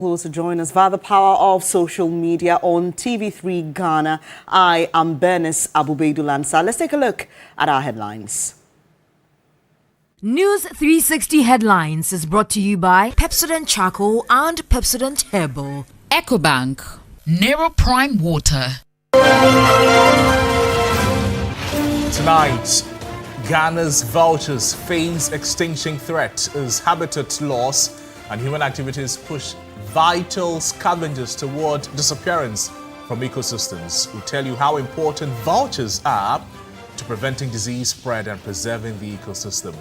Who also join us via the power of social media on TV3 Ghana. I am Bernice Abubeidu-Lansa. Let's take a look at our headlines. News360 Headlines is brought to you by Pepsodent Charcoal and Pepsodent Herbal. EcoBank, Nero Prime Water. Tonight, Ghana's vultures face extinction threat as habitat loss and human activities push vital scavengers toward disappearance from ecosystems. We'll tell you how important vultures are to preventing disease spread and preserving the ecosystem.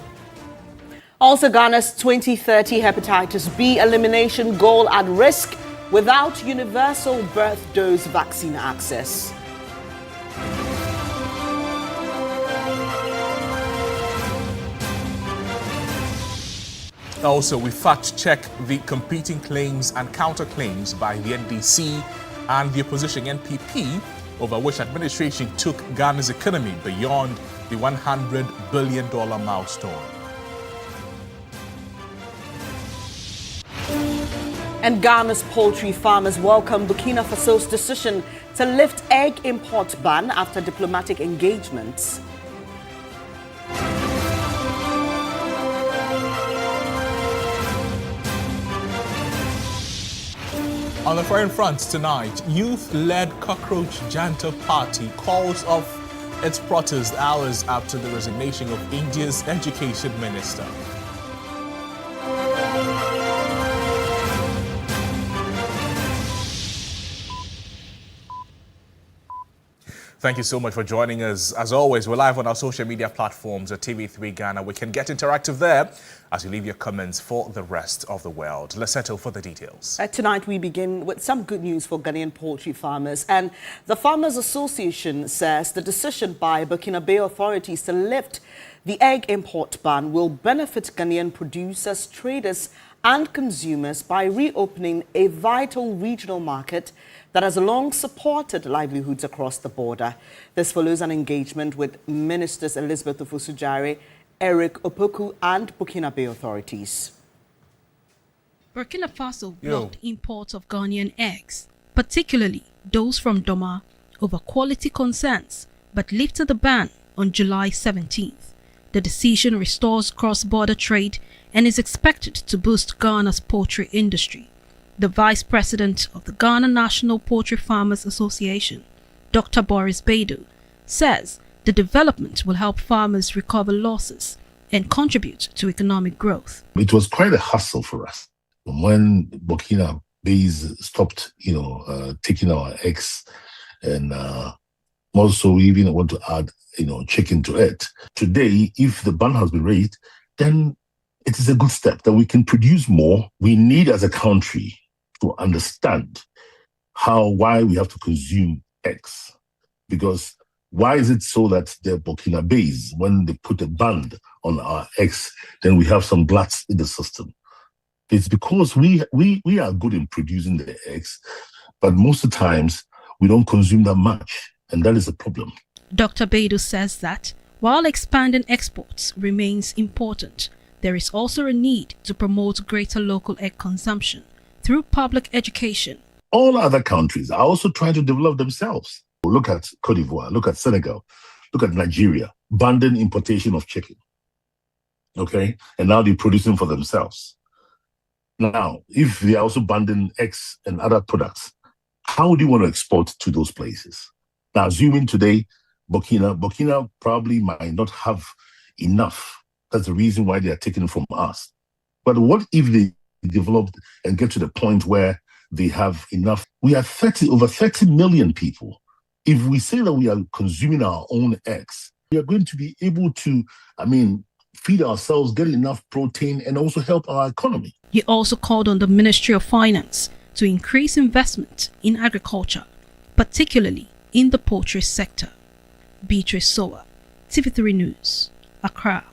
Also, Ghana's 2030 Hepatitis B elimination goal at risk without universal birth dose vaccine access. Also, we fact-check the competing claims and counterclaims by the NDC and the opposition NPP over which administration took Ghana's economy beyond the $100 billion milestone. And Ghana's poultry farmers welcome Burkina Faso's decision to lift egg import ban after diplomatic engagements. On the foreign front tonight, youth-led cockroach janta party calls off its protest hours after the resignation of India's education minister. Thank you so much for joining us. As always, we're live on our social media platforms at TV3 Ghana. We can get interactive there as you leave your comments for the rest of the world. Let's settle for the details. Tonight, we begin with some good news for Ghanaian poultry farmers. And the Farmers Association says the decision by Burkina Faso authorities to lift the egg import ban will benefit Ghanaian producers, traders, and consumers by reopening a vital regional market that has long supported livelihoods across the border. This follows an engagement with Ministers Elizabeth Ofosu-Jare, Eric Opoku, and Burkina Faso authorities. Burkina Faso blocked imports of Ghanaian eggs, particularly those from Doma, over quality concerns, but lifted the ban on July 17th. The decision restores cross-border trade and is expected to boost Ghana's poultry industry. The Vice President of the Ghana National Poultry Farmers Association, Dr. Boris Baidu, says the development will help farmers recover losses and contribute to economic growth. It was quite a hassle for us when Burkina Faso stopped, taking our eggs, and also we even want to add, chicken to it. Today, if the ban has been raised, then it is a good step that we can produce more. We need, as a country, to understand why we have to consume eggs. Because why is it so that the Burkina Faso, when they put a ban on our eggs, then we have some gluts in the system? It's because we are good in producing the eggs, but most of the times we don't consume that much, and that is a problem. Dr. Baidu says that while expanding exports remains important, there is also a need to promote greater local egg consumption through public education. All other countries are also trying to develop themselves. Look at Cote d'Ivoire, look at Senegal, look at Nigeria, banning importation of chicken. Okay? And now they're producing for themselves. Now, if they are also banning eggs and other products, how do you want to export to those places? Now, assuming today, Burkina probably might not have enough. That's the reason why they are taking from us. But what if they develop and get to the point where they have enough? We are over 30 million people. If we say that we are consuming our own eggs, we are going to be able to, feed ourselves, get enough protein, and also help our economy. He also called on the Ministry of Finance to increase investment in agriculture, particularly in the poultry sector. Beatrice Sowa, TV3 News, Accra.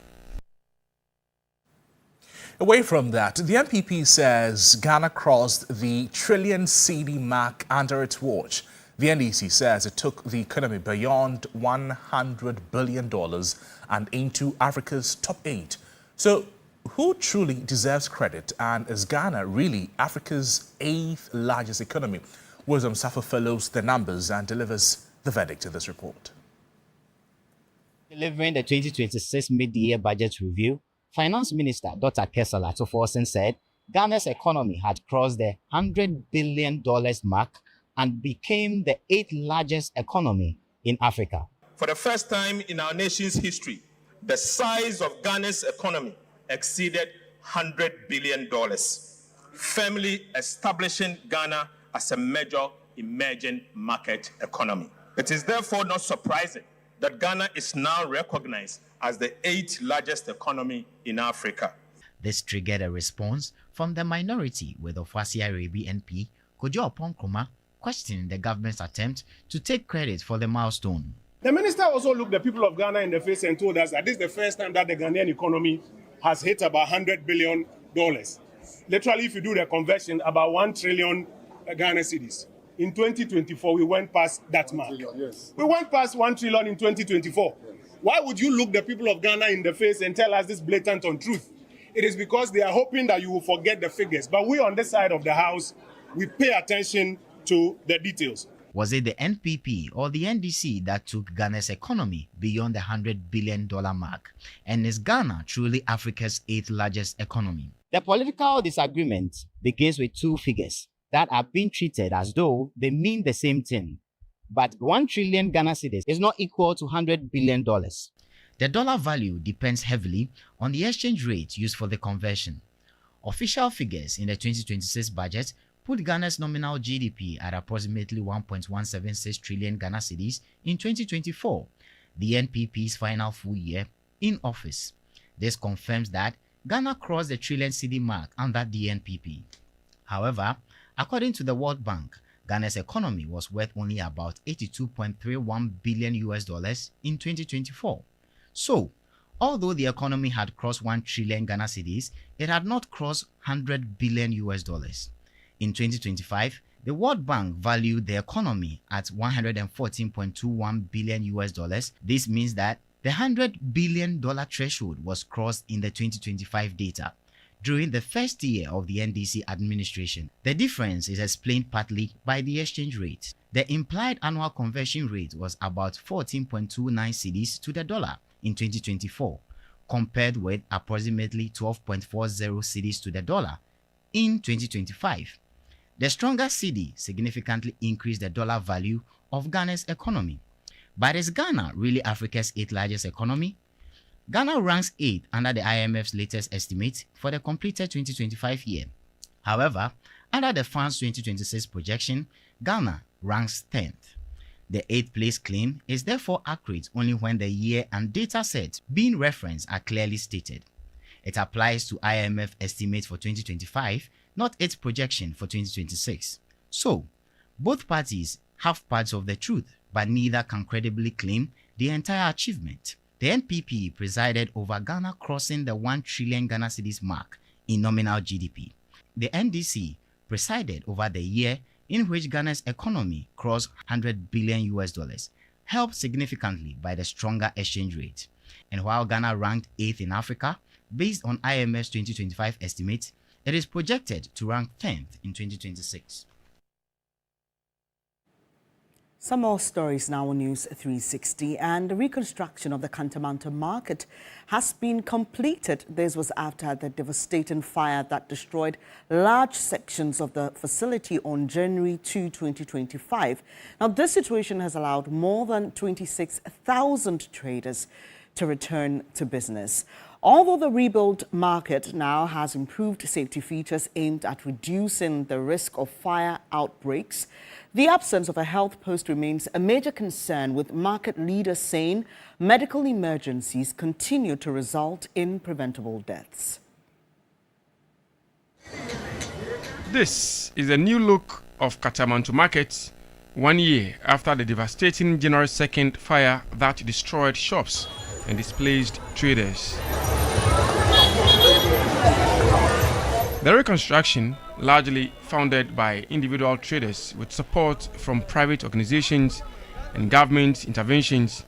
Away from that, the MPP says Ghana crossed the trillion cedi mark under its watch. The NDC says it took the economy beyond $100 billion and into Africa's top 8. So who truly deserves credit, and is Ghana really Africa's 8th largest economy? Wisdom Safo follows the numbers and delivers the verdict in this report. Delivering the 2026 mid-year budget review, Finance Minister Dr. Kesala Toforsen said Ghana's economy had crossed the $100 billion mark and became the 8th largest economy in Africa. For the first time in our nation's history, the size of Ghana's economy exceeded $100 billion, firmly establishing Ghana as a major emerging market economy. It is therefore not surprising that Ghana is now recognized as the 8th largest economy in Africa. This triggered a response from the minority, with Ofasi Arabi NP Kojo Oponkroma questioning the government's attempt to take credit for the milestone. The minister also looked the people of Ghana in the face and told us that this is the first time that the Ghanaian economy has hit about $100 billion. Literally, if you do the conversion, about 1 trillion Ghana cedis. In 2024, we went past that mark. Yes. We went past 1 trillion in 2024. Yes. Why would you look the people of Ghana in the face and tell us this blatant untruth? It is because they are hoping that you will forget the figures. But we on this side of the house, we pay attention to the details. Was it the NPP or the NDC that took Ghana's economy beyond the $100 billion mark? And is Ghana truly Africa's 8th largest economy? The political disagreement begins with two figures that are being treated as though they mean the same thing. But 1 trillion Ghana cedis is not equal to $100 billion. The dollar value depends heavily on the exchange rate used for the conversion. Official figures in the 2026 budget put Ghana's nominal GDP at approximately 1.176 trillion Ghana cedis in 2024, the NPP's final full year in office. This confirms that Ghana crossed the trillion cedi mark under the NPP. However, according to the World Bank, Ghana's economy was worth only about $82.31 billion in 2024. So, although the economy had crossed 1 trillion Ghana cedis, it had not crossed $100 billion. In 2025, the World Bank valued the economy at $114.21 billion. This means that the $100 billion threshold was crossed in the 2025 data during the first year of the NDC administration. The difference is explained partly by the exchange rate. The implied annual conversion rate was about 14.29 cedis to the dollar in 2024, compared with approximately 12.40 cedis to the dollar in 2025. The stronger cedi significantly increased the dollar value of Ghana's economy. But is Ghana really Africa's 8th largest economy? Ghana ranks 8th under the IMF's latest estimate for the completed 2025 year. However, under the fund's 2026 projection, Ghana ranks 10th. The 8th place claim is therefore accurate only when the year and data sets being referenced are clearly stated. It applies to IMF estimates for 2025, not its projection for 2026. So, both parties have parts of the truth, but neither can credibly claim the entire achievement. The NPP presided over Ghana crossing the 1 trillion Ghana cedis mark in nominal GDP. The NDC presided over the year in which Ghana's economy crossed $100 billion, helped significantly by the stronger exchange rate. And while Ghana ranked 8th in Africa, based on IMF's 2025 estimates, it is projected to rank 10th in 2026. Some more stories now on News360, and the reconstruction of the Kantamanto market has been completed. This was after the devastating fire that destroyed large sections of the facility on January 2, 2025. Now, this situation has allowed more than 26,000 traders to return to business. Although the rebuilt market now has improved safety features aimed at reducing the risk of fire outbreaks, the absence of a health post remains a major concern, with market leaders saying medical emergencies continue to result in preventable deaths. This is a new look of Kantamanto Market 1 year after the devastating January 2nd fire that destroyed shops and displaced traders. The reconstruction, largely funded by individual traders with support from private organizations and government interventions,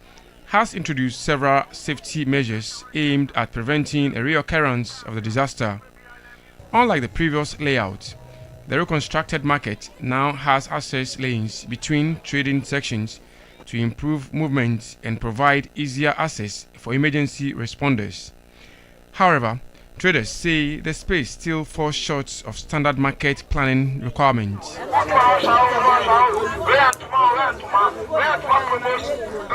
has introduced several safety measures aimed at preventing a reoccurrence of the disaster. Unlike the previous layout, the reconstructed market now has access lanes between trading sections to improve movement and provide easier access for emergency responders. However, traders say the space still falls short of standard market planning requirements.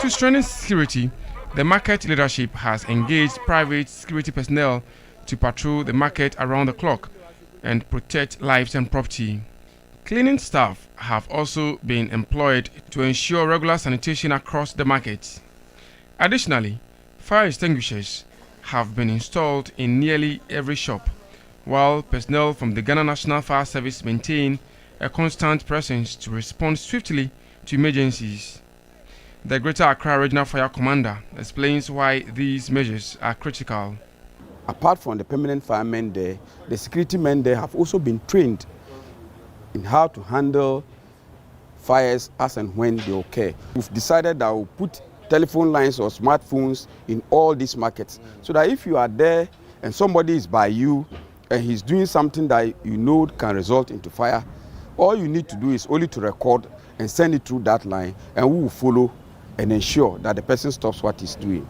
To strengthen security, the market leadership has engaged private security personnel to patrol the market around the clock and protect lives and property. Cleaning staff have also been employed to ensure regular sanitation across the market. Additionally, fire extinguishers have been installed in nearly every shop, while personnel from the Ghana National Fire Service maintain a constant presence to respond swiftly to emergencies. The Greater Accra Regional Fire Commander explains why these measures are critical. Apart from the permanent firemen there, the security men there have also been trained in how to handle fires as and when they occur. We've decided that we'll put telephone lines or smartphones in all these markets so that if you are there and somebody is by you and he's doing something that you know can result into fire, all you need to do is only to record and send it through that line, and we will follow and ensure that the person stops what he's doing.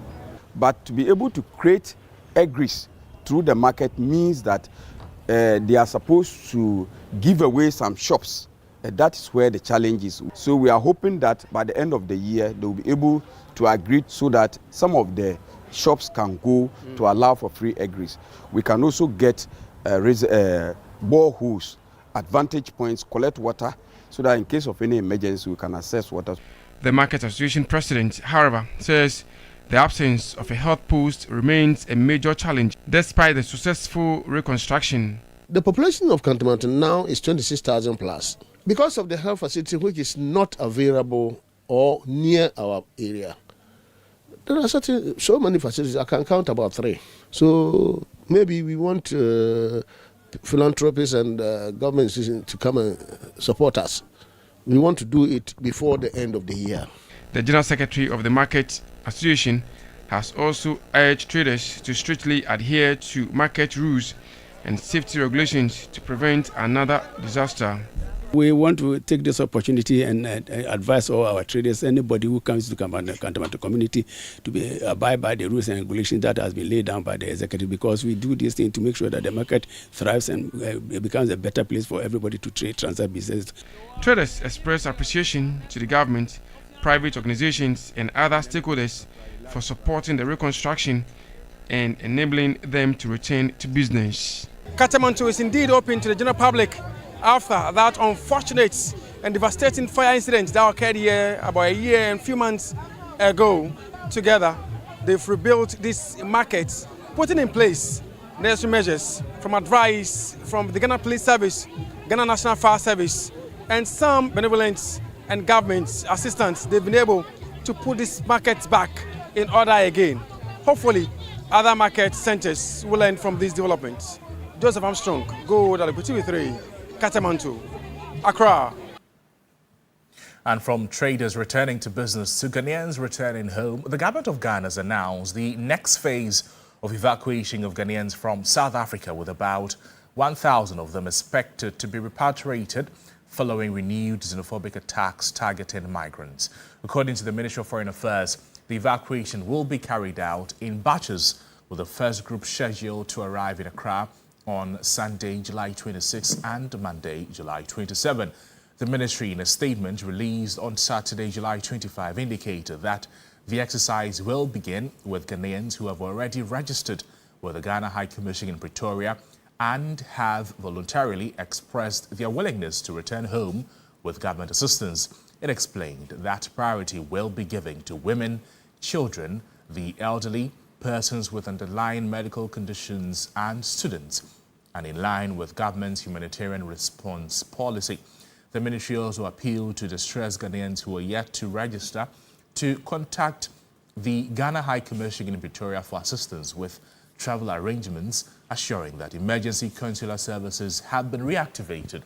But to be able to create eggs through the market means that they are supposed to give away some shops. That is where the challenge is. So we are hoping that by the end of the year, they will be able to agree so that some of the shops can go to allow for free eggs. We can also get boreholes at vantage points, collect water, so that in case of any emergency, we can access water. The Market Association president, however, says the absence of a health post remains a major challenge despite the successful reconstruction. The population of Kantamanto now is 26,000 plus. Because of the health facility which is not available or near our area, there are so many facilities, I can count about 3. So maybe we want philanthropists and government institutions to come and support us. We want to do it before the end of the year. The General Secretary of the Market Association has also urged traders to strictly adhere to market rules and safety regulations to prevent another disaster. We want to take this opportunity and advise all our traders, anybody who comes to the Kantamanto community, to abide by the rules and regulations that has been laid down by the executive, because we do this thing to make sure that the market thrives and it becomes a better place for everybody to trade, transact business. Traders express appreciation to the government, private organizations and other stakeholders for supporting the reconstruction and enabling them to return to business. Kantamanto is indeed open to the general public after that unfortunate and devastating fire incident that occurred here about a year and a few months ago. Together, they've rebuilt this market, putting in place necessary measures from advice from the Ghana Police Service, Ghana National Fire Service, and some benevolent and government assistance. They've been able to put this market back in order again. Hopefully, other market centers will learn from these developments. Joseph Armstrong, Go TV3, Kantamanto, Accra. And from traders returning to business to Ghanaians returning home, the government of Ghana has announced the next phase of evacuation of Ghanaians from South Africa, with about 1,000 of them expected to be repatriated following renewed xenophobic attacks targeting migrants. According to the Ministry of Foreign Affairs, the evacuation will be carried out in batches, with the first group scheduled to arrive in Accra on Sunday, July 26 and Monday, July 27. The ministry, in a statement released on Saturday, July 25, indicated that the exercise will begin with Ghanaians who have already registered with the Ghana High Commission in Pretoria and have voluntarily expressed their willingness to return home with government assistance. It explained that priority will be given to women, children, the elderly, persons with underlying medical conditions and students, and in line with government's humanitarian response policy. The ministry also appealed to distressed Ghanaians who are yet to register to contact the Ghana High Commission in Pretoria for assistance with travel arrangements, assuring that emergency consular services have been reactivated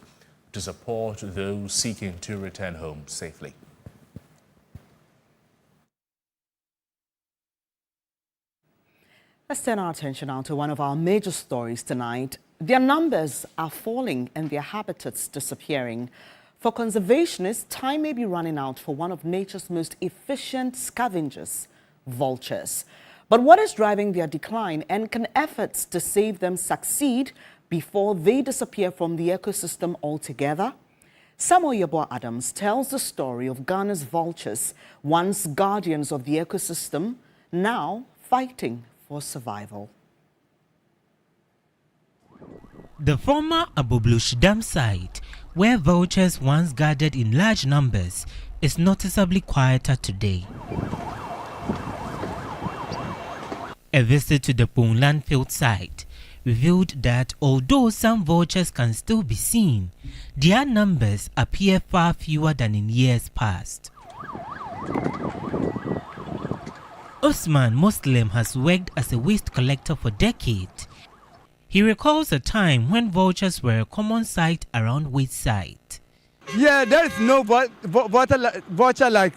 to support those seeking to return home safely. Let's turn our attention now to one of our major stories tonight. Their numbers are falling and their habitats disappearing. For conservationists, time may be running out for one of nature's most efficient scavengers, vultures. But what is driving their decline, and can efforts to save them succeed before they disappear from the ecosystem altogether? Samuel Yeboah Adams tells the story of Ghana's vultures, once guardians of the ecosystem, now fighting for survival. The former Aboblush Dam site, where vultures once gathered in large numbers, is noticeably quieter today. A visit to the Poultry field site revealed that although some vultures can still be seen, their numbers appear far fewer than in years past. Usman Muslim has worked as a waste collector for decades. He recalls a time when vultures were a common sight around waste site. Yeah, there is no vulture like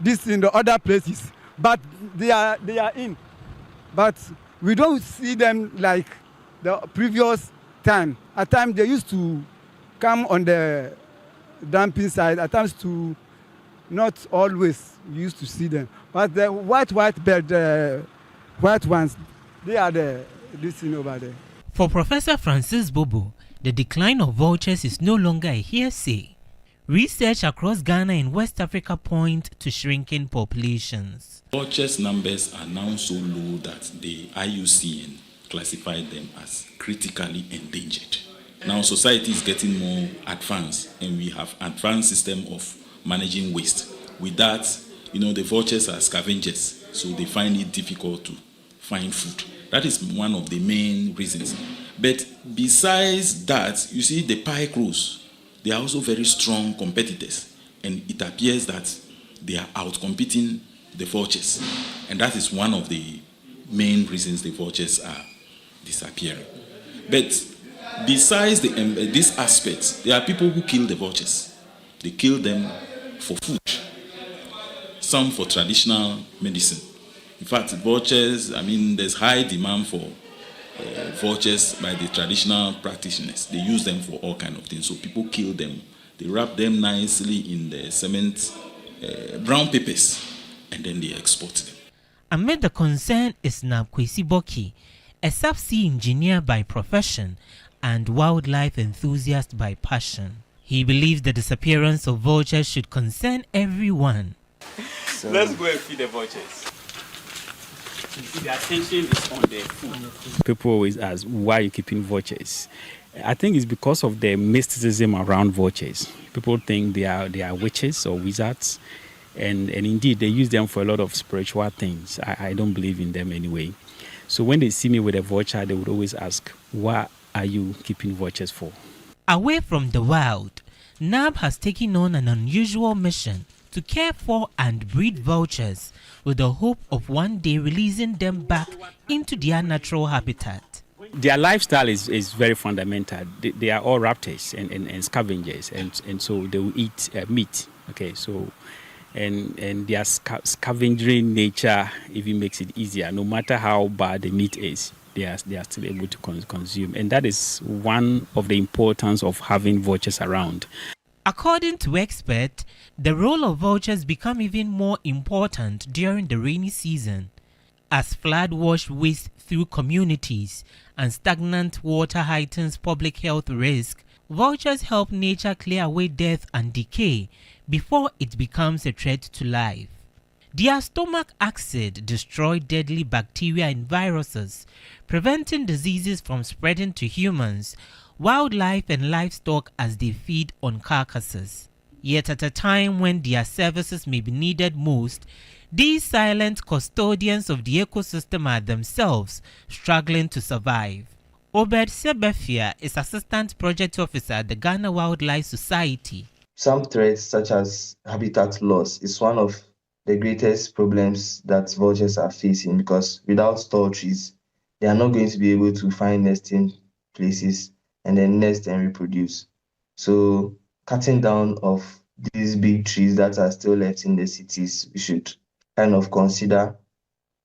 this in the other places, but they are in. But we don't see them like the previous time. At times they used to come on the dumping side. At times to not always we used to see them. But the white bird, white ones, they are this thing over there. For Professor Francis Bobo, the decline of vultures is no longer a hearsay. Research across Ghana and West Africa point to shrinking populations. Vultures numbers are now so low that the IUCN classified them as critically endangered. Now society is getting more advanced, and we have advanced system of managing waste. With that, the vultures are scavengers, so they find it difficult to find food. That is one of the main reasons. But besides that, you see the pike crows, they are also very strong competitors, and it appears that they are outcompeting the vultures, and that is one of the main reasons the vultures are disappearing. But besides this aspect, there are people who kill the vultures. They kill them for food, some for traditional medicine. In fact, vultures, there's high demand for vultures by the traditional practitioners. They use them for all kinds of things. So people kill them. They wrap them nicely in the cement, brown papers, and then they export them. Amid the concern is Kwesi Boki, a subsea engineer by profession and wildlife enthusiast by passion. He believes the disappearance of vultures should concern everyone. So let's go and feed the vultures. The attention is on the food. People always ask, why are you keeping vultures? I think it's because of the mysticism around vultures. People think they are witches or wizards, and indeed they use them for a lot of spiritual things. I don't believe in them anyway. So when they see me with a vulture, they would always ask, what are you keeping vultures for? Away from the wild, NAB has taken on an unusual mission to care for and breed vultures with the hope of one day releasing them back into their natural habitat. Their lifestyle is very fundamental. They are all raptors and scavengers, and so they will eat meat. Okay, so and their scavenging nature even makes it easier. No matter how bad the meat is, they are still able to consume, and that is one of the importance of having vultures around. According to experts, the role of vultures become even more important during the rainy season, as flood wash waste through communities and stagnant water heightens public health risk. Vultures help nature clear away death and decay before it becomes a threat to life. Their stomach acid destroys deadly bacteria and viruses, preventing diseases from spreading to humans, wildlife and livestock as they feed on carcasses. Yet at a time when their services may be needed most, these silent custodians of the ecosystem are themselves struggling to survive. Obed Sebefia is Assistant Project Officer at the Ghana Wildlife Society. Some threats such as habitat loss is one of the greatest problems that vultures are facing, because without tall trees, they are not going to be able to find nesting places and then nest and reproduce. So cutting down of these big trees that are still left in the cities, we should kind of consider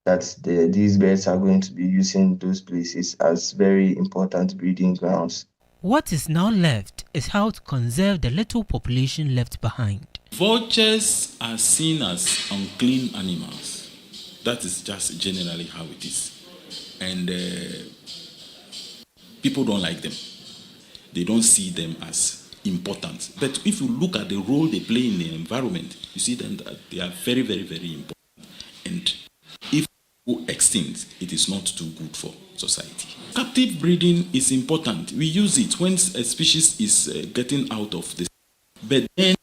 that these birds are going to be using those places as very important breeding grounds. What is now left is how to conserve the little population left behind. Vultures are seen as unclean animals. That is just generally how it is. And people don't like them. They don't see them as important. But if you look at the role they play in the environment, you see them that they are very, very, very important. And if they go extinct, it is not too good for society. Captive breeding is important. We use it when a species is getting out of the... But then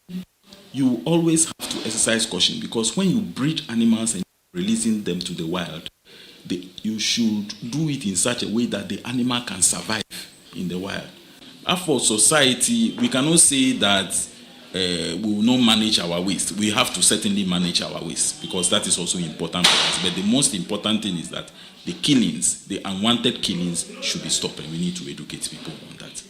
you always have to exercise caution, because when you breed animals and releasing them to the wild, you should do it in such a way that the animal can survive in the wild. As for society, we cannot say that we will not manage our waste. We have to certainly manage our waste, because that is also important for us. But the most important thing is that the killings, the unwanted killings, should be stopped, and we need to educate people on that.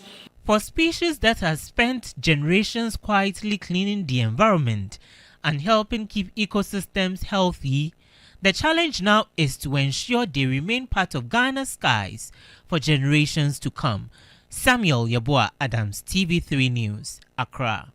For species that have spent generations quietly cleaning the environment and helping keep ecosystems healthy, the challenge now is to ensure they remain part of Ghana's skies for generations to come. Samuel Yeboah Adams, TV3 News, Accra.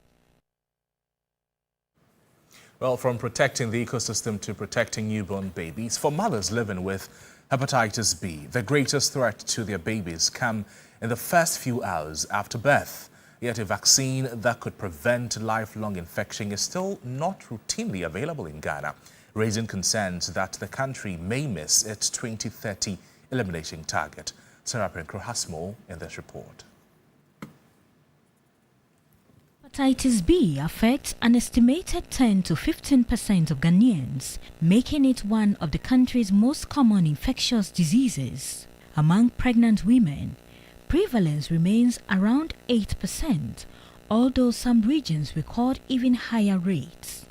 Well, from protecting the ecosystem to protecting newborn babies, for mothers living with hepatitis B, the greatest threat to their babies come in the first few hours after birth. Yet a vaccine that could prevent lifelong infection is still not routinely available in Ghana, raising concerns that the country may miss its 2030 elimination target. Sarah Penkro has more in this report. Hepatitis B affects an estimated 10 to 15% of Ghanaians, making it one of the country's most common infectious diseases. Among pregnant women, prevalence remains around 8%, although some regions record even higher rates.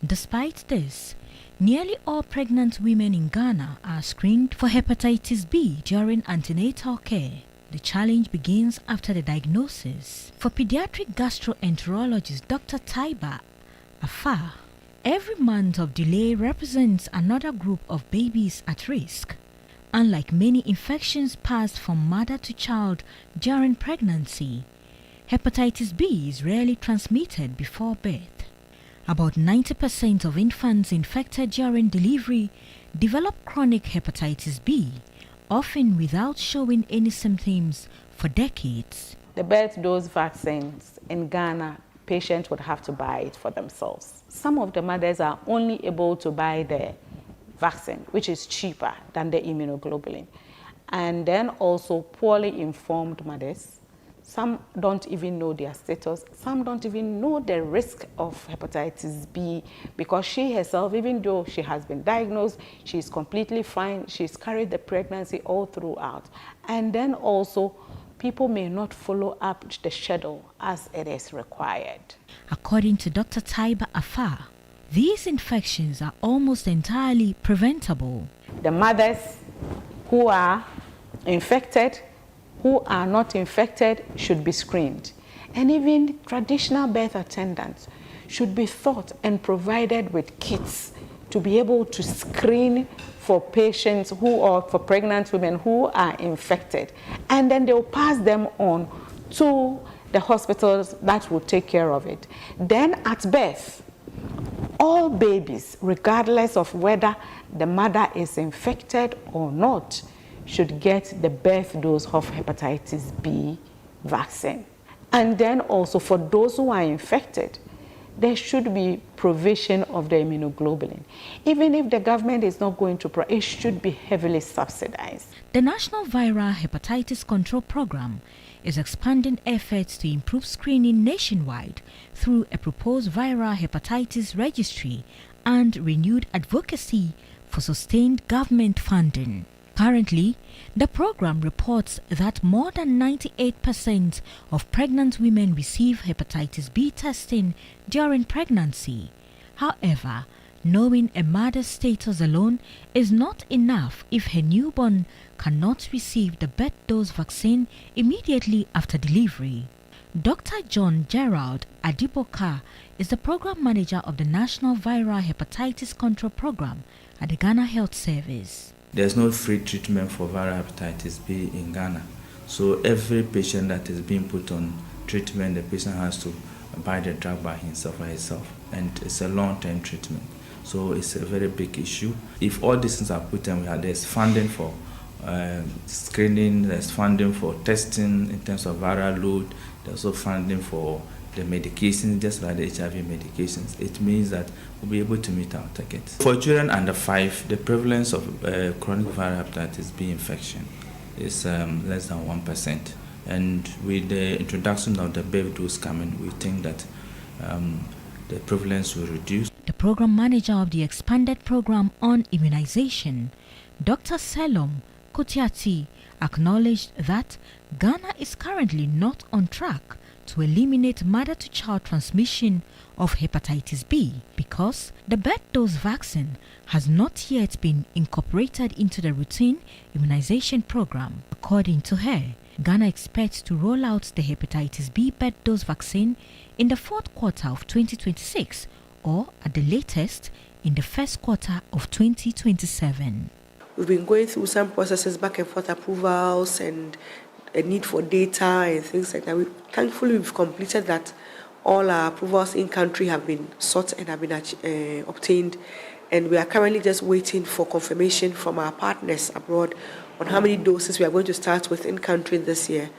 Despite this, nearly all pregnant women in Ghana are screened for hepatitis B during antenatal care. The challenge begins after the diagnosis. For pediatric gastroenterologist Dr. Taiba Afar, every month of delay represents another group of babies at risk. Unlike many infections passed from mother to child during pregnancy, hepatitis B is rarely transmitted before birth. About 90% of infants infected during delivery develop chronic hepatitis B, often without showing any symptoms for decades. The birth dose vaccines in Ghana, patients would have to buy it for themselves. Some of the mothers are only able to buy the vaccine, which is cheaper than the immunoglobulin. And then also poorly informed mothers. Some don't even know their status. Some don't even know the risk of hepatitis B, because she herself, even though she has been diagnosed, she's completely fine. She's carried the pregnancy all throughout. And then also, people may not follow up the schedule as it is required. According to Dr. Taiba Afar, these infections are almost entirely preventable. The mothers who are infected, who are not infected, should be screened. And even traditional birth attendants should be taught and provided with kits to be able to screen for patients or for pregnant women who are infected. And then they'll pass them on to the hospitals that will take care of it. Then at birth, all babies, regardless of whether the mother is infected or not, should get the birth dose of hepatitis B vaccine. And then also for those who are infected, there should be provision of the immunoglobulin. Even if the government is not going to it should be heavily subsidized. The National Viral Hepatitis Control Program is expanding efforts to improve screening nationwide through a proposed viral hepatitis registry and renewed advocacy for sustained government funding. Currently, the program reports that more than 98% of pregnant women receive hepatitis B testing during pregnancy. However, knowing a mother's status alone is not enough if her newborn cannot receive the birth dose vaccine immediately after delivery. Dr. John Gerald Adiboka is the program manager of the National Viral Hepatitis Control Program at the Ghana Health Service. There's no free treatment for viral hepatitis B in Ghana. So every patient that is being put on treatment, the patient has to buy the drug by himself or herself. And it's a long-term treatment. So it's a very big issue. If all these things are put in, there's funding for screening, there's funding for testing in terms of viral load, there's also funding for the medications, just like the HIV medications. It means that we'll be able to meet our targets. For children under 5, the prevalence of chronic viral hepatitis B infection is less than 1%. And with the introduction of the baby dose coming, we think that the prevalence will reduce. The program manager of the expanded program on immunization, Dr. Selom Kotiati, acknowledged that Ghana is currently not on track to eliminate mother-to-child transmission of hepatitis B because the birth dose vaccine has not yet been incorporated into the routine immunization program. According to her, Ghana expects to roll out the hepatitis B birth dose vaccine in the 4th quarter of 2026 or at the latest in the 1st quarter of 2027. We've been going through some processes, back and forth approvals and a need for data and things like that. Thankfully, we've completed that. All our approvals in country have been sought and have been obtained. And we are currently just waiting for confirmation from our partners abroad on how many doses we are going to start with in country this year,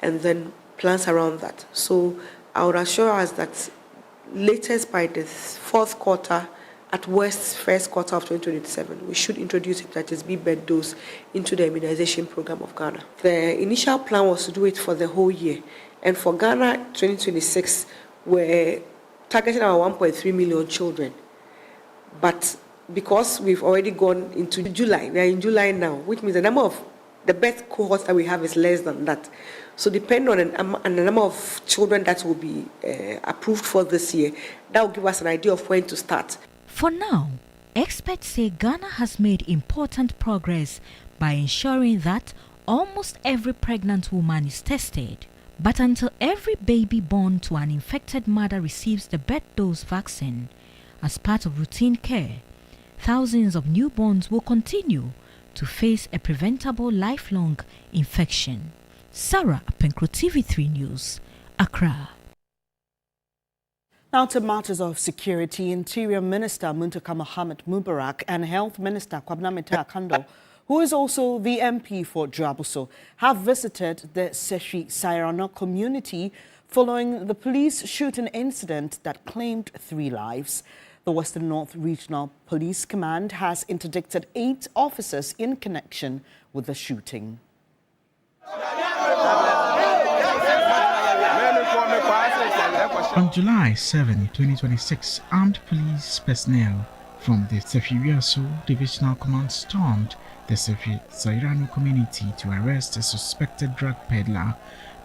and then plans around that. So I would assure us that latest by the 4th quarter, at worst 1st quarter of 2027, we should introduce hepatitis B birth dose into the immunization program of Ghana. The initial plan was to do it for the whole year. And for Ghana 2026, we're targeting our 1.3 million children. But because we've already gone into July, we are in July now, which means the number of the birth cohorts that we have is less than that. So depending on the number of children that will be approved for this year, that will give us an idea of when to start. For now, experts say Ghana has made important progress by ensuring that almost every pregnant woman is tested. But until every baby born to an infected mother receives the birth dose vaccine as part of routine care, thousands of newborns will continue to face a preventable lifelong infection. Sarah Apenkro, TV3 News, Accra. Now to matters of security, Interior Minister Muntaka Mohammed Mubarak and Health Minister Kantamanto Kando, who is also the MP for Dwabuso, have visited the Seshi Sairano community following the police shooting incident that claimed 3 lives. The Western North Regional Police Command has interdicted 8 officers in connection with the shooting. On July 7, 2026, armed police personnel from the Sefiwiaso Divisional Command stormed the Sefi Sairano community to arrest a suspected drug peddler.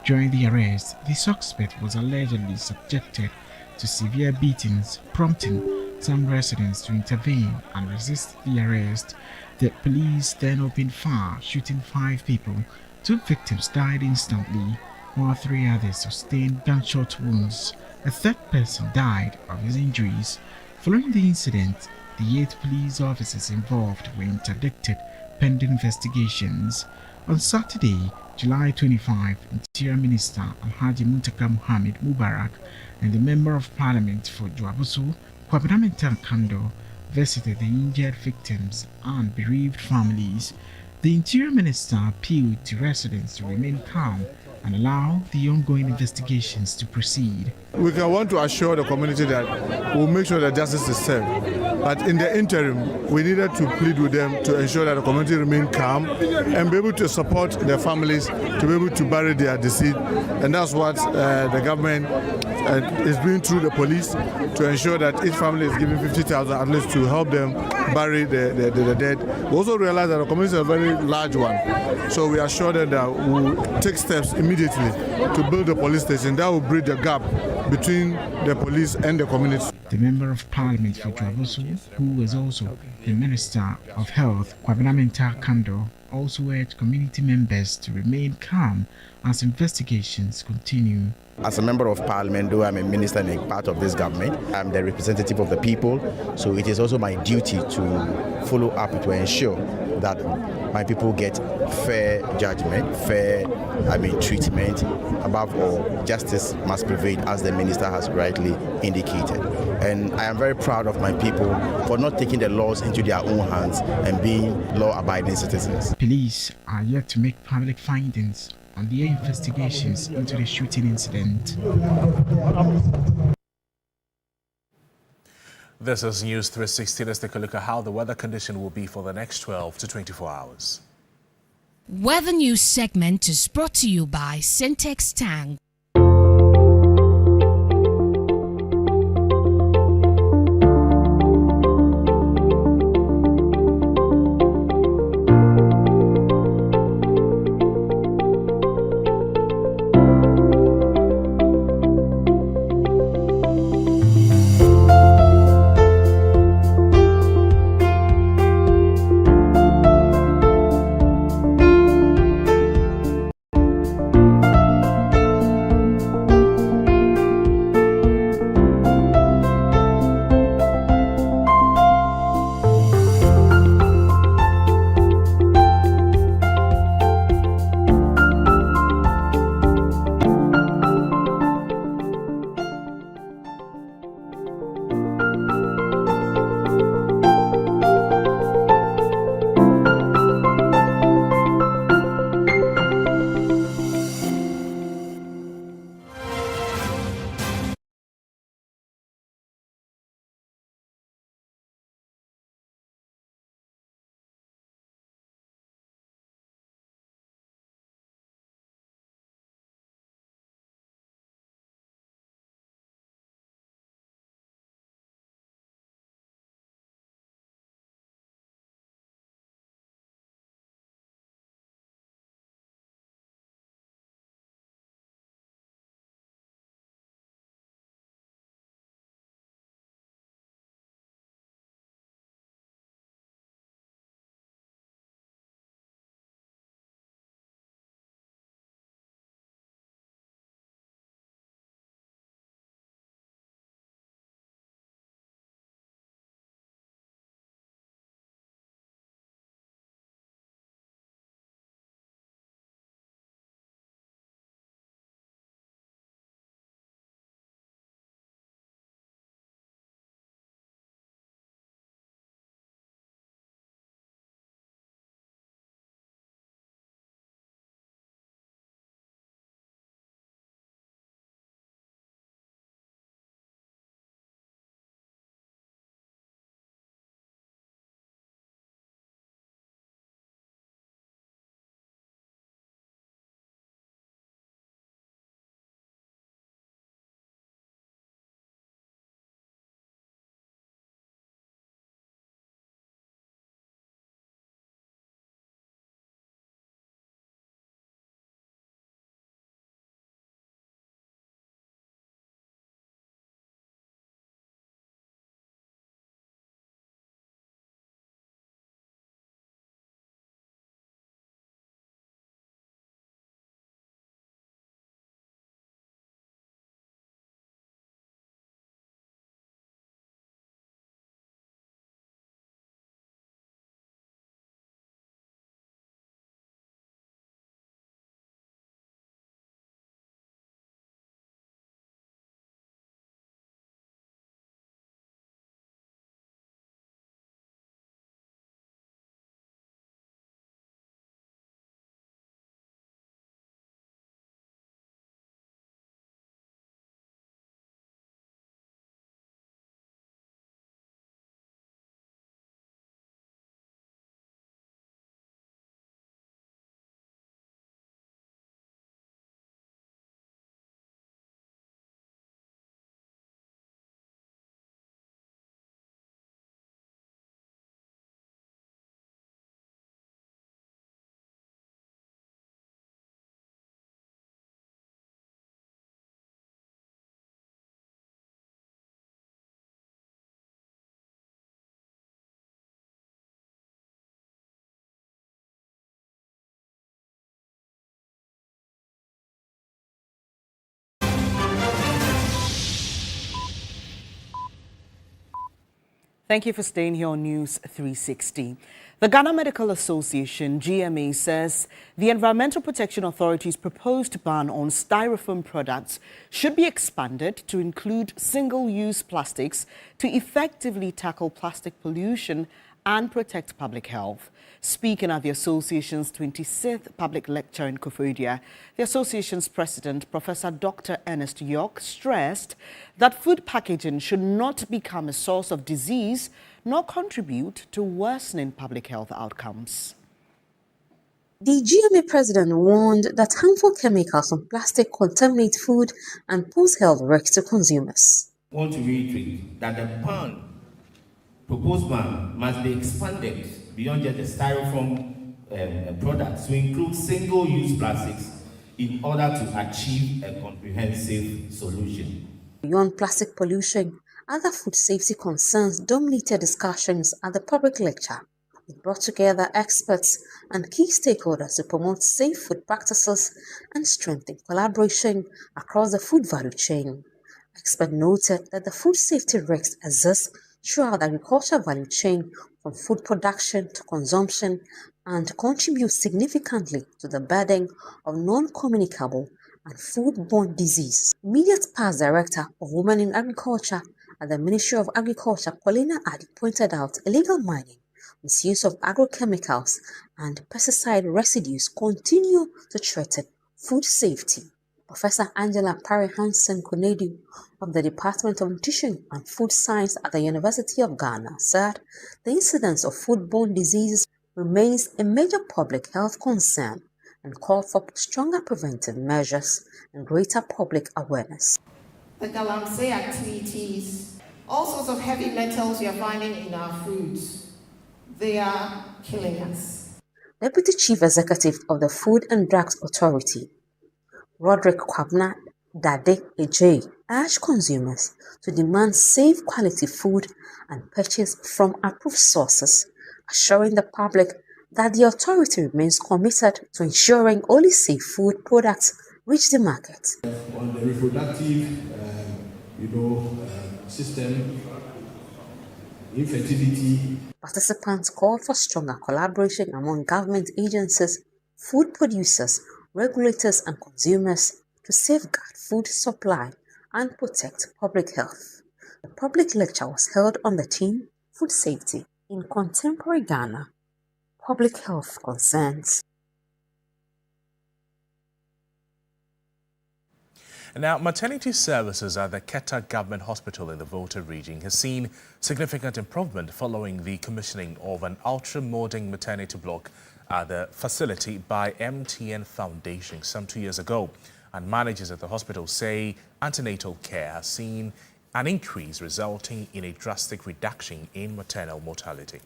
During the arrest, the suspect was allegedly subjected to severe beatings, prompting some residents to intervene and resist the arrest. The police then opened fire, shooting 5 people. 2 victims died instantly, while 3 others sustained gunshot wounds. A 3rd person died of his injuries. Following the incident, the 8 police officers involved were interdicted pending investigations. On Saturday, July 25, Interior Minister Alhaji Muntaka Mohammed Mubarak and the Member of Parliament for Dwabuso, Kantamanto Kando, visited the injured victims and bereaved families. The Interior Minister appealed to residents to remain calm and allow the ongoing investigations to proceed. We want to assure the community that we'll make sure that justice is served. But in the interim, we needed to plead with them to ensure that the community remain calm and be able to support their families to be able to bury their deceased. And that's what the government is doing through the police to ensure that each family is given 50,000 at least to help them bury the dead. We also realize that the community is a very large one. So we assure them that we'll take steps immediately to build a police station that will bridge the gap between the police and the community. The Member of Parliament for Dwabuso, who is also the Minister of Health, Kantamanto Kando, also urged community members to remain calm as investigations continue. As a member of parliament, though I'm a minister and a part of this government, I'm the representative of the people, so it is also my duty to follow up to ensure that my people get fair judgment, fair treatment. Above all, justice must prevail, as the minister has rightly indicated. And I am very proud of my people for not taking the laws into their own hands and being law-abiding citizens. Police are yet to make public findings on their investigations into the shooting incident. This is News 360. Let's take a look at how the weather condition will be for the next 12 to 24 hours. Weather News segment is brought to you by Syntex Tank. Thank you for staying here on News 360. The Ghana Medical Association, GMA, says the Environmental Protection Authority's proposed ban on styrofoam products should be expanded to include single-use plastics to effectively tackle plastic pollution and protect public health. Speaking at the association's 26th public lecture in Koforidua, the association's president, Professor Dr. Ernest York, stressed that food packaging should not become a source of disease nor contribute to worsening public health outcomes. The GMA president warned that harmful chemicals from plastic contaminate food and pose health risks to consumers. I want to reiterate that the proposed ban must be expanded beyond just the styrofoam products to include single-use plastics in order to achieve a comprehensive solution. Beyond plastic pollution, other food safety concerns dominated discussions at the public lecture. It brought together experts and key stakeholders to promote safe food practices and strengthen collaboration across the food value chain. Experts noted that the food safety risks exist throughout the agricultural value chain, from food production to consumption, and contribute significantly to the burden of non-communicable and foodborne diseases. Immediate past Director of Women in Agriculture at the Ministry of Agriculture, Paulina Adi, pointed out illegal mining, misuse of agrochemicals, and pesticide residues continue to threaten food safety. Professor Angela Parry Hansen Konedu of the Department of Nutrition and Food Science at the University of Ghana said the incidence of foodborne diseases remains a major public health concern and called for stronger preventive measures and greater public awareness. The galamsey activities, all sorts of heavy metals we are finding in our foods, they are killing us. Deputy Chief Executive of the Food and Drugs Authority, Roderick Kwabna Dade Ejay, urged consumers to demand safe quality food and purchase from approved sources, assuring the public that the authority remains committed to ensuring only safe food products reach the market. On the reproductive, system, infertility. Participants called for stronger collaboration among government agencies, food producers, regulators and consumers to safeguard food supply and protect public health. The public lecture was held on the theme Food Safety in Contemporary Ghana, Public Health Concerns. Now, maternity services at the Keta Government Hospital in the Volta region has seen significant improvement following the commissioning of an ultra-modern maternity block at the facility by MTN Foundation some 2 years ago. And managers at the hospital say antenatal care has seen an increase resulting in a drastic reduction in maternal mortality.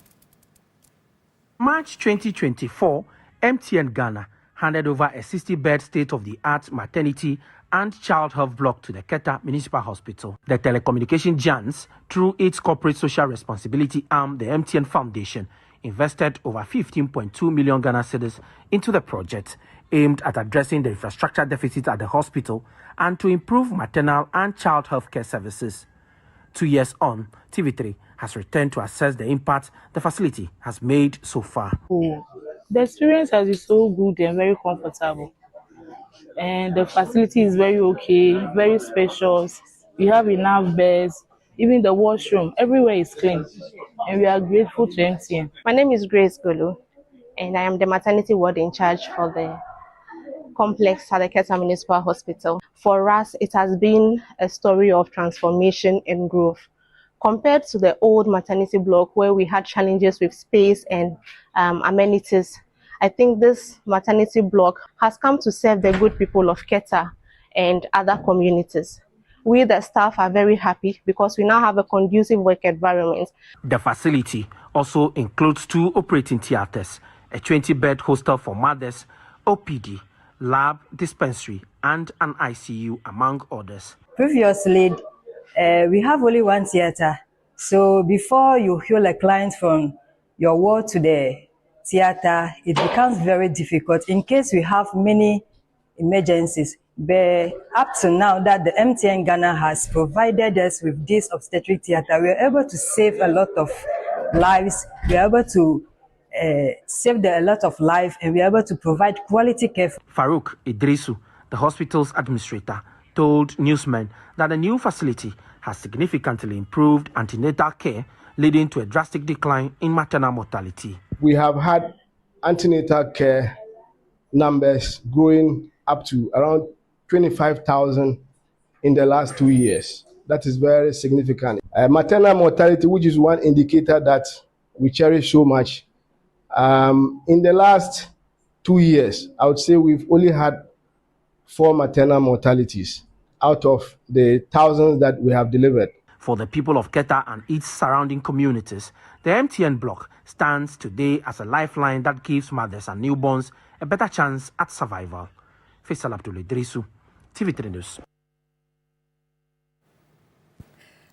March 2024, MTN Ghana handed over a 60-bed state-of-the-art maternity and child health block to the Keta Municipal Hospital. The telecommunication giants, through its corporate social responsibility arm, the MTN Foundation, invested over 15.2 million Ghana cedis into the project, aimed at addressing the infrastructure deficit at the hospital and to improve maternal and child health care services. 2 years on, TV3 has returned to assess the impact the facility has made so far. The experience has been so good and very comfortable. And the facility is very okay, very spacious. We have enough beds, even the washroom, everywhere is clean. And we are grateful to MTN. My name is Grace Gulu, and I am the maternity ward in charge for the complex at the Keta Municipal Hospital. For us, it has been a story of transformation and growth. Compared to the old maternity block where we had challenges with space and amenities, I think this maternity block has come to serve the good people of Keta and other communities. We, the staff, are very happy because we now have a conducive work environment. The facility also includes 2 operating theaters, a 20-bed hostel for mothers, OPD, lab, dispensary, and an ICU, among others. Previously, we have only 1 theater. So before you heal a client from your ward to the theater, it becomes very difficult. In case we have many emergencies, But up to now that the MTN Ghana has provided us with this obstetric theater, we are able to save a lot of lives. We are able to save a lot of life, and we are able to provide quality care. Farouk Idrisu, the hospital's administrator, told newsmen that the new facility has significantly improved antenatal care, leading to a drastic decline in maternal mortality. We have had antenatal care numbers growing up to around 25,000 in the last 2 years. That is very significant. Maternal mortality, which is one indicator that we cherish so much, in the last 2 years, I would say we've only had 4 maternal mortalities out of the thousands that we have delivered. For the people of Keta and its surrounding communities, the MTN block stands today as a lifeline that gives mothers and newborns a better chance at survival. Faisal Abdul Idrisu, TV3 News.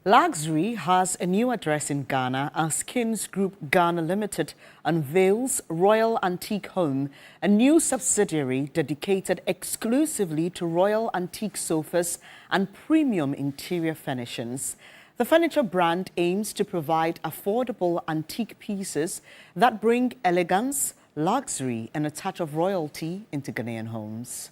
Luxury has a new address in Ghana as Kins Group Ghana Limited unveils Royal Antique Home, a new subsidiary dedicated exclusively to royal antique sofas and premium interior furnishings. The furniture brand aims to provide affordable antique pieces that bring elegance, luxury, and a touch of royalty into Ghanaian homes.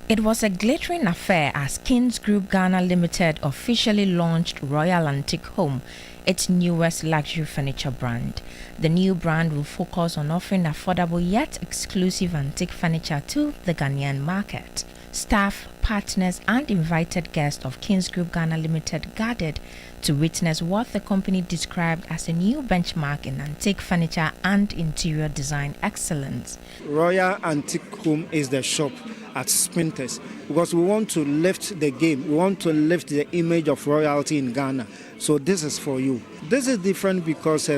It was a glittering affair as Kins Group Ghana Limited officially launched Royal Antique Home, its newest luxury furniture brand. The new brand will focus on offering affordable yet exclusive antique furniture to the Ghanaian market. Staff, partners, and invited guests of Kins Group Ghana Limited gathered to witness what the company described as a new benchmark in antique furniture and interior design excellence. Royal Antique Home is the shop at Sprinters because we want to lift the game. We want to lift the image of royalty in Ghana. So this is for you. This is different because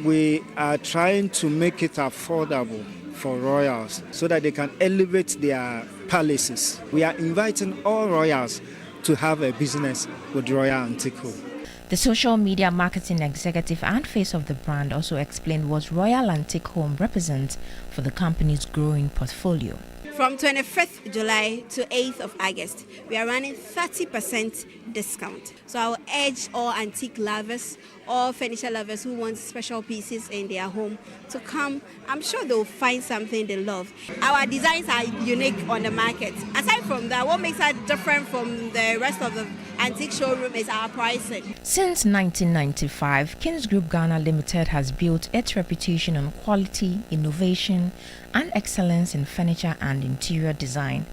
we are trying to make it affordable for royals so that they can elevate their palaces. We are inviting all royals to have a business with Royal Antique Home. The social media marketing executive and face of the brand also explained what Royal Antique Home represents for the company's growing portfolio. From 25th July to 8th of August, we are running 30% discount. So I will urge all antique lovers, all furniture lovers who want special pieces in their home to come. I'm sure they'll find something they love. Our designs are unique on the market. Aside from that, what makes us different from the rest of the antique showroom is our pricing. Since 1995, Kins Group Ghana Limited has built its reputation on quality, innovation, and excellence in furniture and interior design.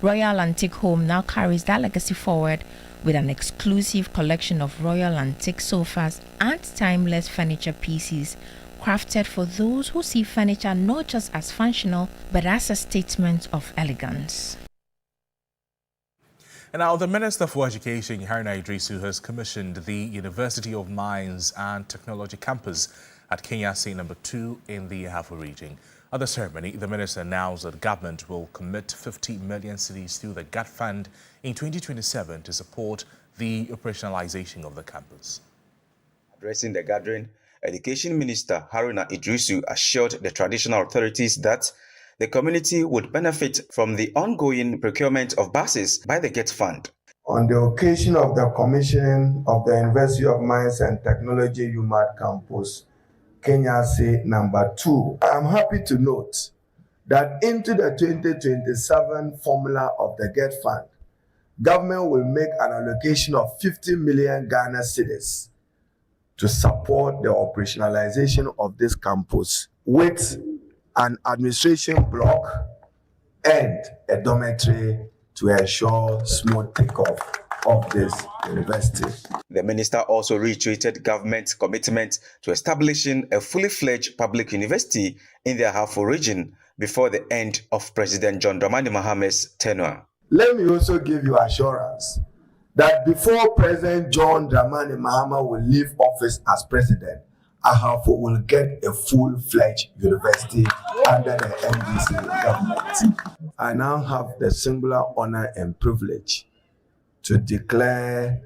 Royal Antique Home now carries that legacy forward with an exclusive collection of royal antique sofas and timeless furniture pieces crafted for those who see furniture not just as functional but as a statement of elegance. And now the Minister for Education, Haruna Idrisu, has commissioned the University of Mines and Technology campus at Kenyasi No. 2 in the Ahafo region. At the ceremony, the minister announced that the government will commit 50 million cedis through the GAT Fund in 2027 to support the operationalization of the campus. Addressing the gathering, Education Minister Haruna Idrisu assured the traditional authorities that the community would benefit from the ongoing procurement of buses by the GAT Fund. On the occasion of the commissioning of the University of Mines and Technology UMAD campus, Kenyasi No. 2, I am happy to note that into the 2027 formula of the GAT Fund, government will make an allocation of 50 million Ghana cedis to support the operationalization of this campus with an administration block and a dormitory to ensure smooth takeoff of this university. The minister also reiterated government's commitment to establishing a fully fledged public university in the Ahafo region before the end of President John Dramani Mahame's tenure. Let me also give you assurance that before President John Dramani Mahama will leave office as president, Ahafo will get a full-fledged university under the NDC government. I now have the singular honor and privilege to declare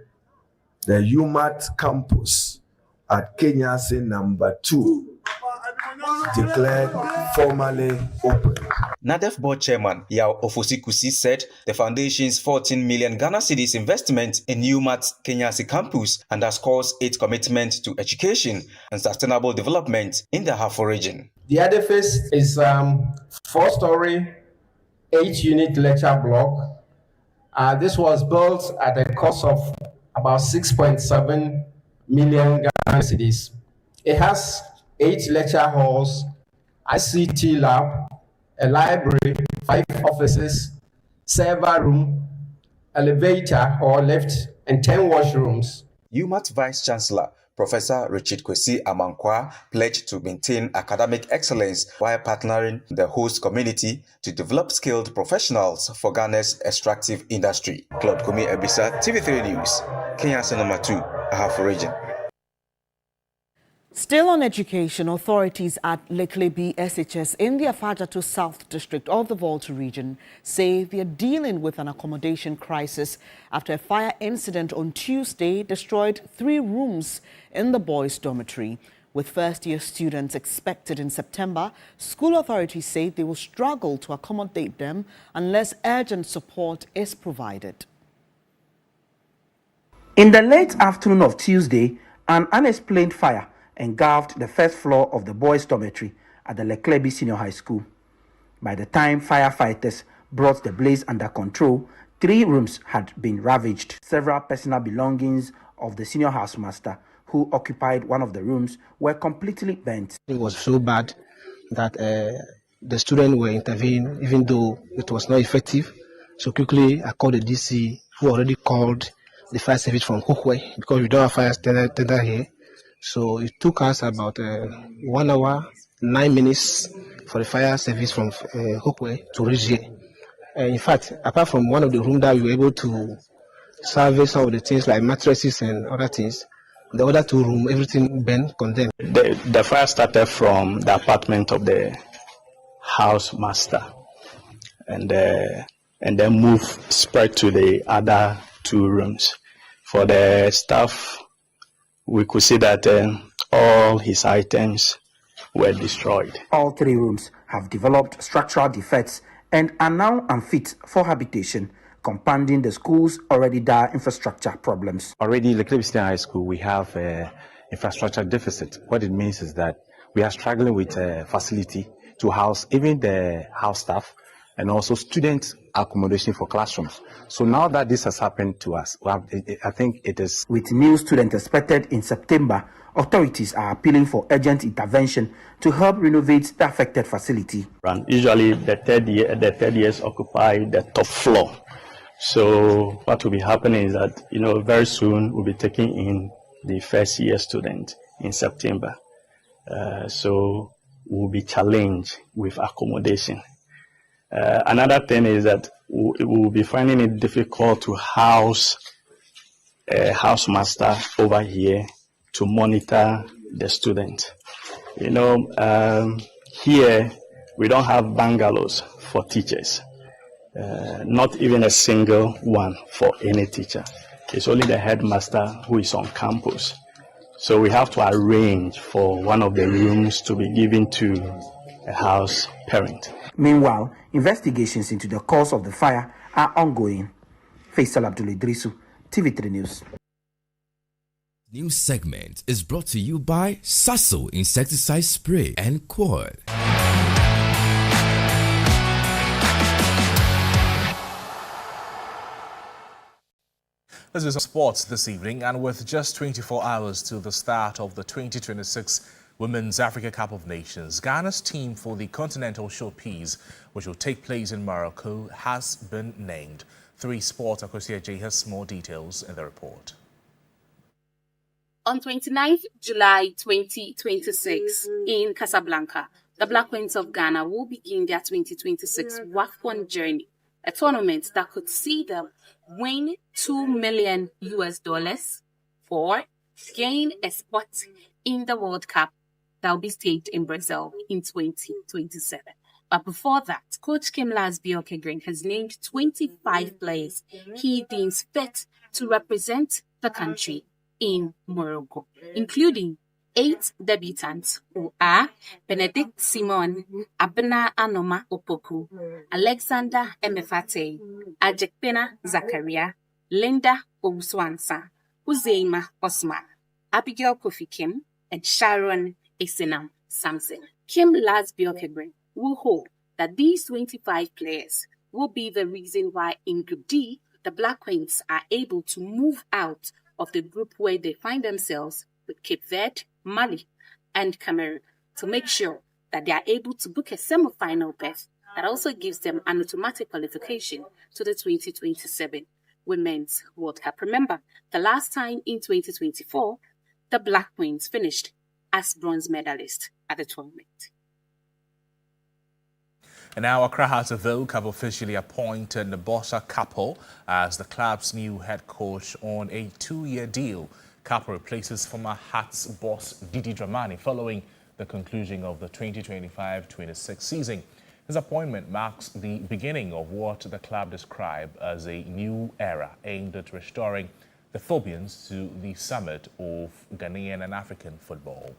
the UMAT campus at Kenyasi No. 2 declared formally open. NADEF board chairman Yao Ofosikusi said the foundation's 14 million Ghana cedis investment in UMAT's Kenyasi campus underscores its commitment to education and sustainable development in the Hafo region. The edifice is 4-story, 8-unit lecture block. This was built at a cost of about 6.7 million Ghana cedis. It has 8 lecture halls, ICT lab, a library, 5 offices, server room, elevator or lift, and 10 washrooms. UMAT Vice Chancellor Professor Richard Kwesi Amankwa pledged to maintain academic excellence while partnering the host community to develop skilled professionals for Ghana's extractive industry. Claude Komi Ebisa, TV3 News, Kenya number 2, Ahafo region. Still on education, authorities at Leklebi SHS in the Afajato South District of the Vulture region say they are dealing with an accommodation crisis after a fire incident on Tuesday destroyed 3 rooms in the boys' dormitory. With first-year students expected in September, school authorities say they will struggle to accommodate them unless urgent support is provided. In the late afternoon of Tuesday, an unexplained fire engulfed the first floor of the boys' dormitory at the Leklebi Senior High School. By the time firefighters brought the blaze under control, 3 rooms had been ravaged. Several personal belongings of the senior housemaster who occupied one of the rooms were completely burnt. It was so bad that the students were intervening, even though it was not effective. So quickly, I called the DC, who already called the fire service from Hukwe, because we don't have fire tender here. So it took us about 1 hour, 9 minutes for the fire service from Hukwe to reach here. In fact, apart from one of the rooms that we were able to salvage some of the things like mattresses and other things, the other 2 rooms, everything burned, condemned. The fire started from the apartment of the house master, and then spread to the other 2 rooms. For the staff, we could see that all his items were destroyed. All 3 rooms have developed structural defects and are now unfit for habitation, compounding the school's already dire infrastructure problems. Already, Leklebi Senior High School, we have infrastructure deficit. What it means is that we are struggling with a facility to house even the house staff and also student accommodation for classrooms. So now that this has happened to us, I think it is... With new students expected in September, authorities are appealing for urgent intervention to help renovate the affected facility. Usually the third years occupy the top floor. So what will be happening is that, very soon we'll be taking in the first year student in September. So we'll be challenged with accommodation. Another thing is that we will be finding it difficult to house a housemaster over here to monitor the student. Here we don't have bungalows for teachers, not even a single one for any teacher. It's only the headmaster who is on campus. So we have to arrange for one of the rooms to be given to a house parent. Meanwhile, investigations into the cause of the fire are ongoing. Faisal Abdul Idrisu, TV3 News. News segment is brought to you by Sasso Insecticide Spray and Coil. This is sports this evening, and with just 24 hours to the start of the 2026 Women's Africa Cup of Nations, Ghana's team for the Continental Showpiece, which will take place in Morocco, has been named. 3 Sports Akosia J has more details in the report. On 29th July 2026 in Casablanca, the Black Queens of Ghana will begin their 2026 WAFCON journey, a tournament that could see them win $2 million for gain a spot in the World Cup that will be staged in Brazil in 2027. But before that, Coach Kim Lasbioke has named 25 players he deems fit to represent the country in Morocco, including 8 debutants who are Benedict Simon, Abena Anoma Opoku, Alexander Emefate, Ajekpena Zakaria, Linda Owuswansa, Uzeima Osman, Abigail Kofi Kim, and Sharon Esenam Samson. Kim Lasbiokebre will hope that these 25 players will be the reason why in Group D, the Black Queens are able to move out of the group where they find themselves with Cape Verde, Mali, and Cameroon to make sure that they are able to book a semi-final berth that also gives them an automatic qualification to the 2027 Women's World Cup. Remember, the last time in 2024, the Black Queens finished as bronze medalists at the tournament. And now Accra Hearts of Oak have officially appointed Nabosa Kapo as the club's new head coach on a 2-year deal. Kapo replaces former Hearts boss Didi Dramani following the conclusion of the 2025-26 season. His appointment marks the beginning of what the club described as a new era aimed at restoring the Phobians to the summit of Ghanaian and African football.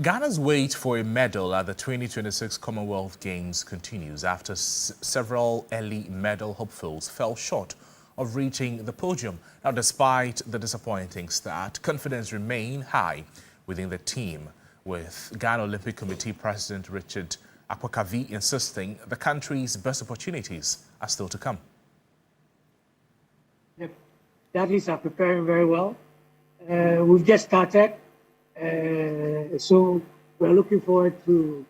Ghana's wait for a medal at the 2026 Commonwealth Games continues after several early medal hopefuls fell short of reaching the podium. Now, despite the disappointing start, confidence remained high within the team, with Ghana Olympic Committee President Richard Akwakavi insisting the country's best opportunities are still to come. The athletes are preparing very well. We've just started. So we're looking forward to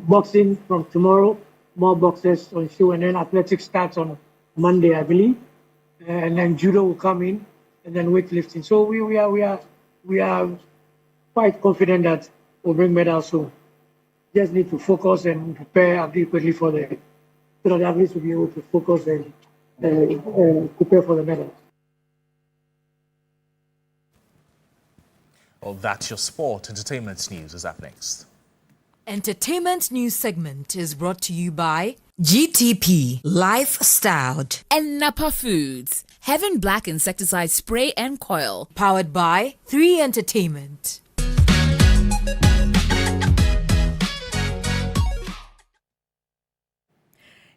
boxing from tomorrow, more boxers on show, and then athletics starts on Monday, I believe, and then judo will come in, and then weightlifting. So we are quite confident that we'll bring medals soon. Just need to focus and prepare adequately so that the athletes will be able to focus and prepare for the medals. Well, that's your sport. Entertainment news is up next. Entertainment news segment is brought to you by GTP Lifestyled and Napa Foods. Heaven Black Insecticide Spray and Coil. Powered by 3 Entertainment.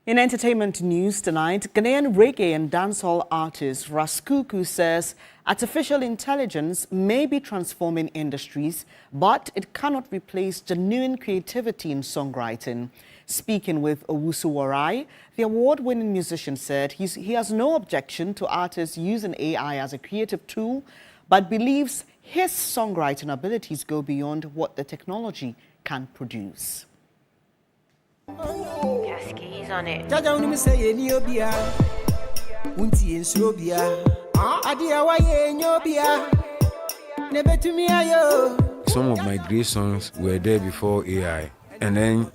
In entertainment news tonight, Ghanaian reggae and dancehall artist Raskuku says artificial intelligence may be transforming industries, but it cannot replace genuine creativity in songwriting. Speaking with Owusu Warai, the award-winning musician said he has no objection to artists using AI as a creative tool, but believes his songwriting abilities go beyond what the technology can produce. Cascades on it. Some of my great songs were there before AI, and then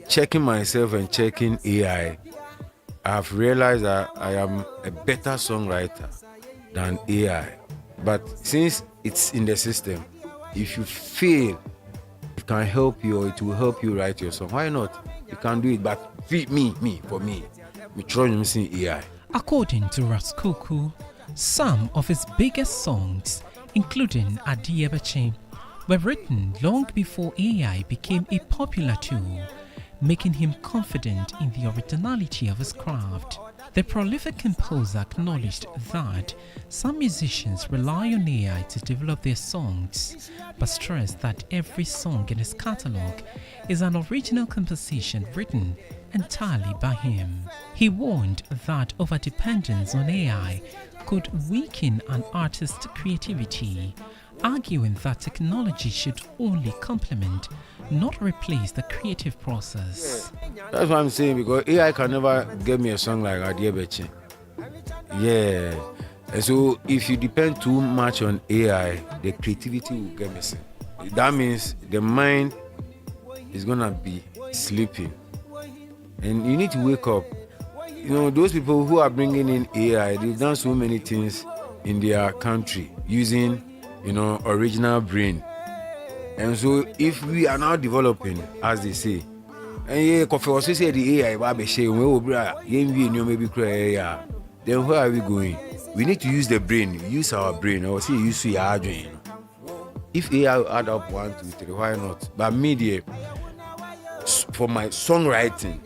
checking myself and checking AI, I've realized that I am a better songwriter than AI. But since it's in the system, if you feel it can help you or it will help you write your song, why not? You can do it, but for me, we try using AI. According to Raskuku, some of his biggest songs, including Evacuation, were written long before AI became a popular tool, making him confident in the originality of his craft. The prolific composer acknowledged that some musicians rely on AI to develop their songs, but stressed that every song in his catalogue is an original composition written entirely by him. He warned that overdependence on AI could weaken an artist's creativity, arguing that technology should only complement, not replace the creative process. That's what I'm saying, because AI can never get me a song like Evacuation. Yeah. And so if you depend too much on AI, the creativity will get missing. That means the mind is gonna be sleeping. And you need to wake up. You know, those people who are bringing in AI, they've done so many things in their country using, original brain. And so if we are now developing, as they say, And yeah, coffee also say the AI baby say we will maybe cry. Then where are we going? We need to use the brain, use our brain, or see use your brain. If AI will add up 1, 2, 3, why not? But media for my songwriting,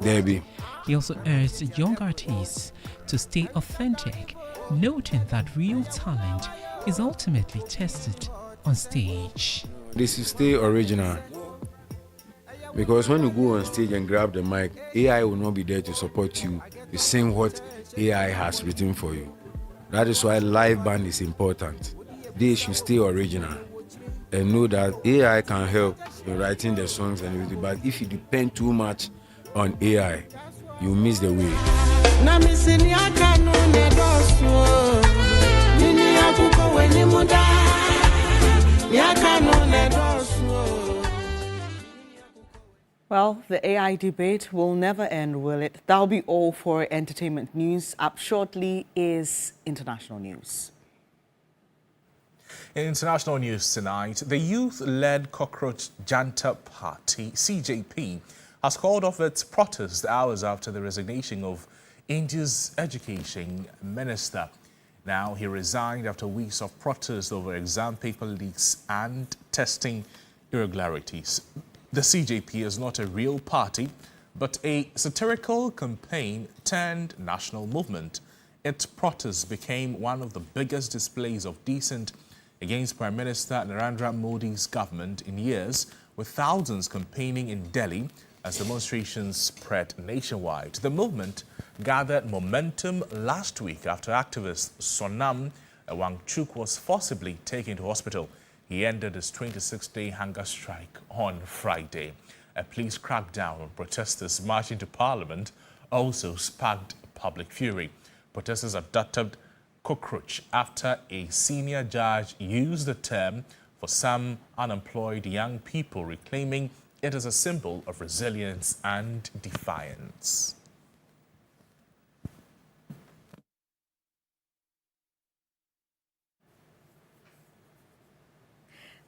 there be. He also urged young artists to stay authentic, noting that real talent is ultimately tested on stage. This is stay original. Because when you go on stage and grab the mic, AI will not be there to support you to sing what AI has written for you. That is why live band is important. They should stay original and know that AI can help in writing the songs and everything. But if you depend too much on AI, you miss the way. Well, the AI debate will never end, will it? That'll be all for entertainment news. Up shortly is international news. In international news tonight, the youth-led cockroach Janta Party, CJP, has called off its protest hours after the resignation of India's education minister. Now, he resigned after weeks of protest over exam paper leaks and testing irregularities. The CJP is not a real party, but a satirical campaign turned national movement. Its protests became one of the biggest displays of dissent against Prime Minister Narendra Modi's government in years, with thousands campaigning in Delhi as demonstrations spread nationwide. The movement gathered momentum last week after activist Sonam Wangchuk was forcibly taken to hospital. He ended his 26-day hunger strike on Friday. A police crackdown on protesters marching to Parliament also sparked public fury. Protesters adopted cockroach after a senior judge used the term for some unemployed young people, reclaiming it as a symbol of resilience and defiance.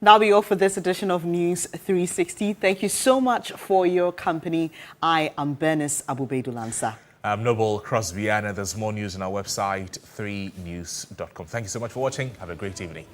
That'll be all for this edition of News 360. Thank you so much for your company. I am Bernice Abubedulansa. I'm Noble Crosby, and there's more news on our website, 3news.com. Thank you so much for watching. Have a great evening.